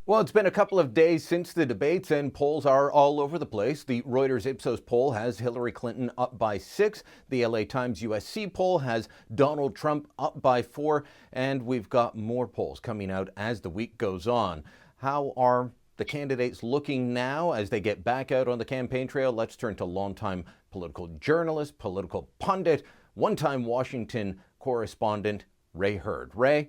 Well, it's been a couple of days since the debates, and polls are all over the place. The Reuters Ipsos poll has Hillary Clinton up by 6. The LA Times USC poll has Donald Trump up by 4. And we've got more polls coming out as the week goes on. How are the candidates looking now as they get back out on the campaign trail? Let's turn to longtime political journalist, political pundit, one-time Washington correspondent, Ray Hurd. Ray,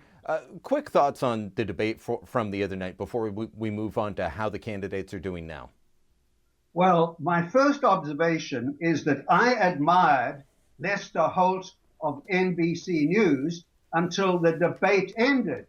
quick thoughts on the debate from the other night before we move on to how the candidates are doing now. Well, my first observation is that I admired Lester Holt of NBC News until the debate ended.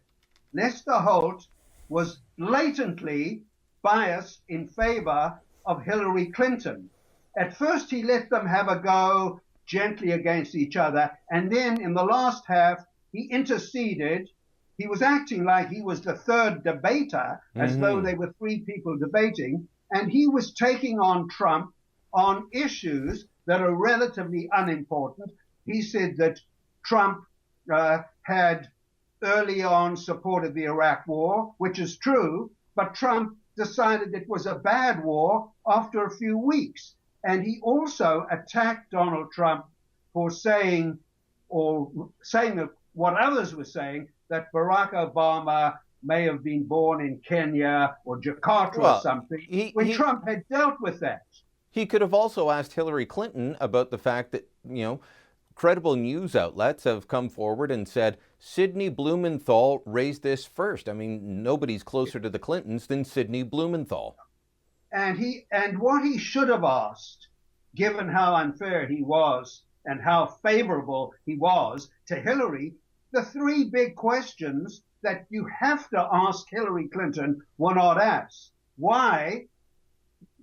Lester Holt was blatantly biased in favor of Hillary Clinton. At first, he let them have a go gently against each other, and then in the last half, he interceded. He was acting like he was the third debater, as though they were three people debating, and he was taking on Trump on issues that are relatively unimportant. He said that Trump had early on supported the Iraq War, which is true, but Trump decided it was a bad war after a few weeks. And he also attacked Donald Trump for saying what others were saying, that Barack Obama may have been born in Kenya or Jakarta or something, when Trump had dealt with that. He could have also asked Hillary Clinton about the fact that, credible news outlets have come forward and said Sidney Blumenthal raised this first. I mean, nobody's closer to the Clintons than Sidney Blumenthal. And what he should have asked, given how unfair he was and how favorable he was to Hillary, the three big questions that you have to ask Hillary Clinton were not asked. Why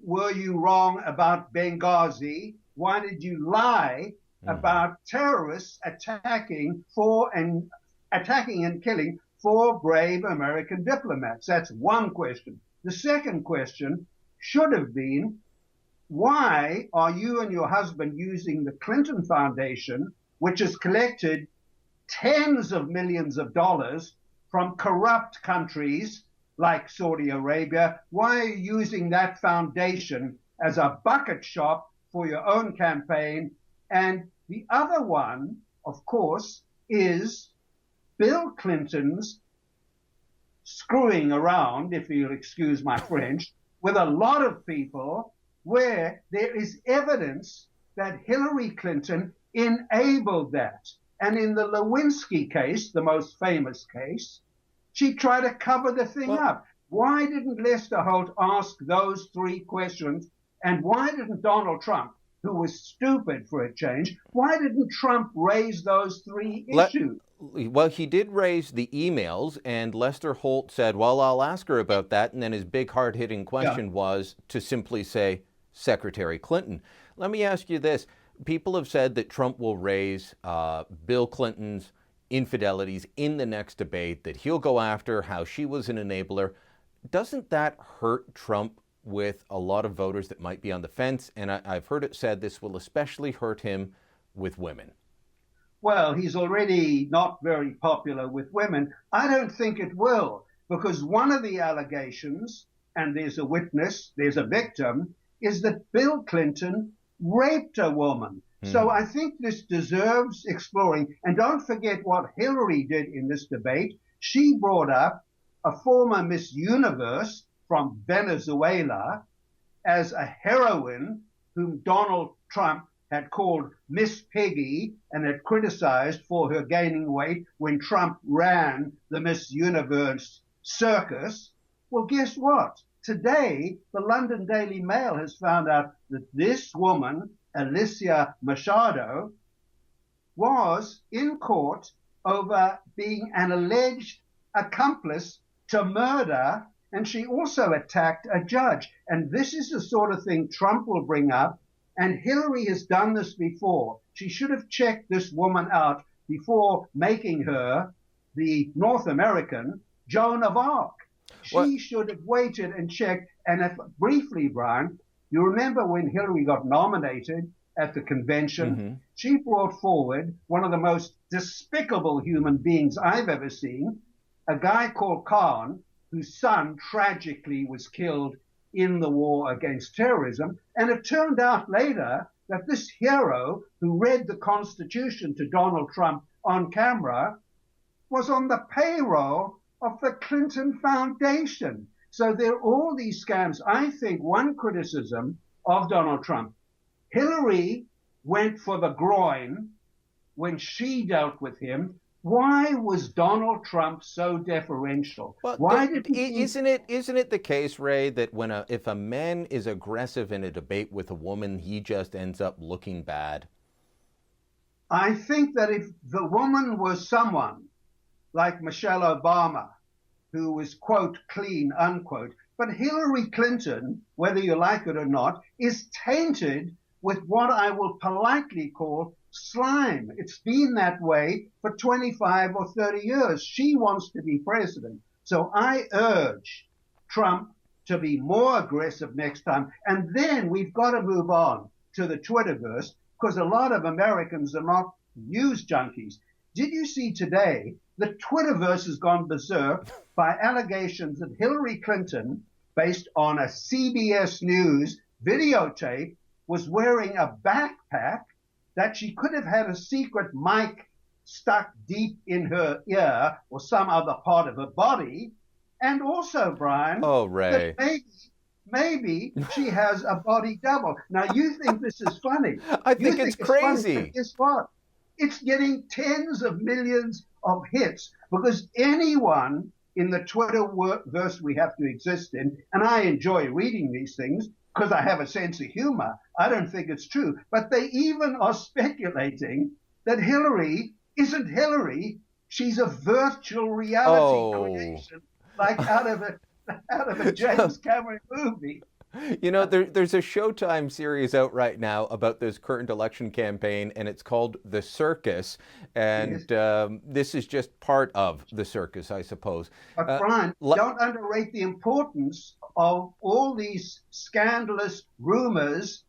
were you wrong about Benghazi? Why did you lie about terrorists attacking and killing 4 brave American diplomats? That's one question. The second question should have been, why are you and your husband using the Clinton Foundation, which has collected tens of millions of dollars from corrupt countries like Saudi Arabia? Why are you using that foundation as a bucket shop for your own campaign? And the other one, of course, is Bill Clinton's screwing around, if you'll excuse my French, with a lot of people where there is evidence that Hillary Clinton enabled that. And in the Lewinsky case, the most famous case, she tried to cover the thing up. Why didn't Lester Holt ask those 3 questions? And why didn't Donald Trump, who was stupid for a change, why didn't Trump raise those 3 issues? Well, he did raise the emails, and Lester Holt said, well, I'll ask her about that. And then his big hard-hitting question was to simply say, Secretary Clinton. Let me ask you this. People have said that Trump will raise Bill Clinton's infidelities in the next debate, that he'll go after how she was an enabler. Doesn't that hurt Trump with a lot of voters that might be on the fence? And I've heard it said this will especially hurt him with women. Well, he's already not very popular with women. I don't think it will, because one of the allegations, and there's a witness, there's a victim, is that Bill Clinton raped a woman. So I think this deserves exploring. And don't forget what Hillary did in this debate. She brought up a former Miss Universe from Venezuela as a heroine whom Donald Trump had called Miss Piggy and had criticized for her gaining weight when Trump ran the Miss Universe circus. Well, guess what? Today, the London Daily Mail has found out that this woman, Alicia Machado, was in court over being an alleged accomplice to murder, and she also attacked a judge. And this is the sort of thing Trump will bring up, and Hillary has done this before. She should have checked this woman out before making her the North American Joan of Arc. She should have waited and checked. And briefly, Brian, you remember when Hillary got nominated at the convention, she brought forward one of the most despicable human beings I've ever seen, a guy called Khan, whose son tragically was killed in the war against terrorism. And it turned out later that this hero who read the Constitution to Donald Trump on camera was on the payroll of the Clinton Foundation. So there are all these scams. I think one criticism of Donald Trump, Hillary went for the groin when she dealt with him. Why was Donald Trump so deferential? Well, Why did he isn't it the case, Ray, that if a man is aggressive in a debate with a woman, he just ends up looking bad? I think that if the woman was someone like Michelle Obama, who was, quote, clean, unquote, but Hillary Clinton, whether you like it or not, is tainted with what I will politely call slime. It's been that way for 25 or 30 years. She wants to be president. So I urge Trump to be more aggressive next time. And then we've got to move on to the Twitterverse, because a lot of Americans are not news junkies. Did you see today the Twitterverse has gone berserk by allegations that Hillary Clinton, based on a CBS News videotape, was wearing a backpack, that she could have had a secret mic stuck deep in her ear or some other part of her body. And also, Brian, Oh, Ray. that maybe she has a body double. Now, you think this is funny. I think it's crazy. Funny, but guess what? It's getting tens of millions of hits because anyone in the Twitterverse we have to exist in, and I enjoy reading these things because I have a sense of humor. I don't think it's true. But they even are speculating that Hillary isn't Hillary. She's a virtual reality creation, like out of a James Cameron movie. You know, there's a Showtime series out right now about this current election campaign, and it's called The Circus. And this is just part of the circus, I suppose. But Brian, don't underrate the importance of all these scandalous rumors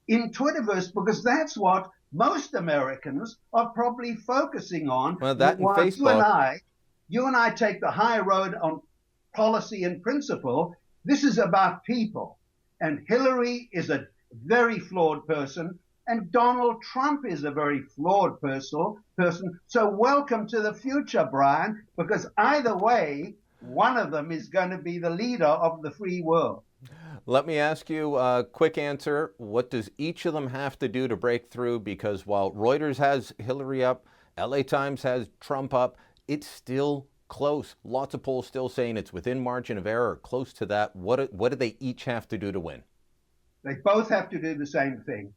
in Twitterverse, because that's what most Americans are probably focusing on. Well, that and while Facebook. You and I take the high road on policy and principle. This is about people. And Hillary is a very flawed person, and Donald Trump is a very flawed person. So welcome to the future, Brian, because either way, one of them is going to be the leader of the free world. Let me ask you a quick answer. What does each of them have to do to break through? Because while Reuters has Hillary up, LA Times has Trump up, it's still close. Lots of polls still saying it's within margin of error, close to that. What do they each have to do to win? They both have to do the same thing.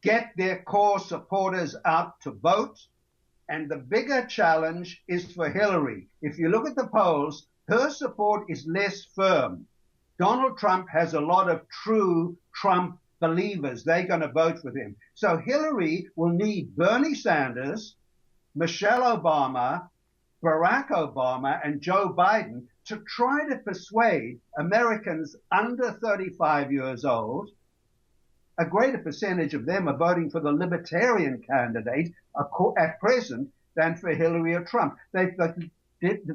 Get their core supporters out to vote. And the bigger challenge is for Hillary. If you look at the polls, her support is less firm. Donald Trump has a lot of true Trump believers. They're going to vote with him. So Hillary will need Bernie Sanders, Michelle Obama, Barack Obama, and Joe Biden to try to persuade Americans under 35 years old. A greater percentage of them are voting for the libertarian candidate at present than for Hillary or Trump. The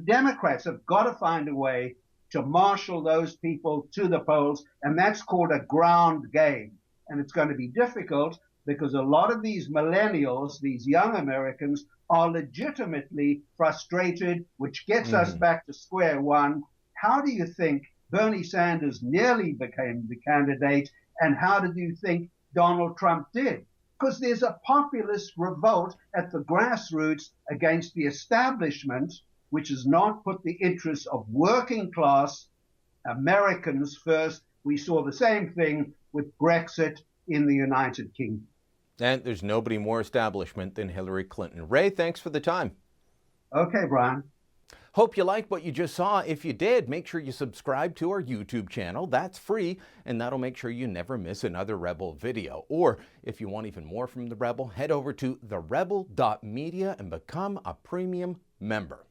Democrats have got to find a way to marshal those people to the polls, and that's called a ground game. And it's going to be difficult because a lot of these millennials, these young Americans, are legitimately frustrated, which gets us back to square one. How do you think Bernie Sanders nearly became the candidate, and how did you think Donald Trump did? Because there's a populist revolt at the grassroots against the establishment, which has not put the interests of working class Americans first. We saw the same thing with Brexit in the United Kingdom. And there's nobody more establishment than Hillary Clinton. Ray, thanks for the time. Okay, Brian. Hope you liked what you just saw. If you did, make sure you subscribe to our YouTube channel. That's free, and that'll make sure you never miss another Rebel video. Or if you want even more from The Rebel, head over to therebel.media and become a premium member.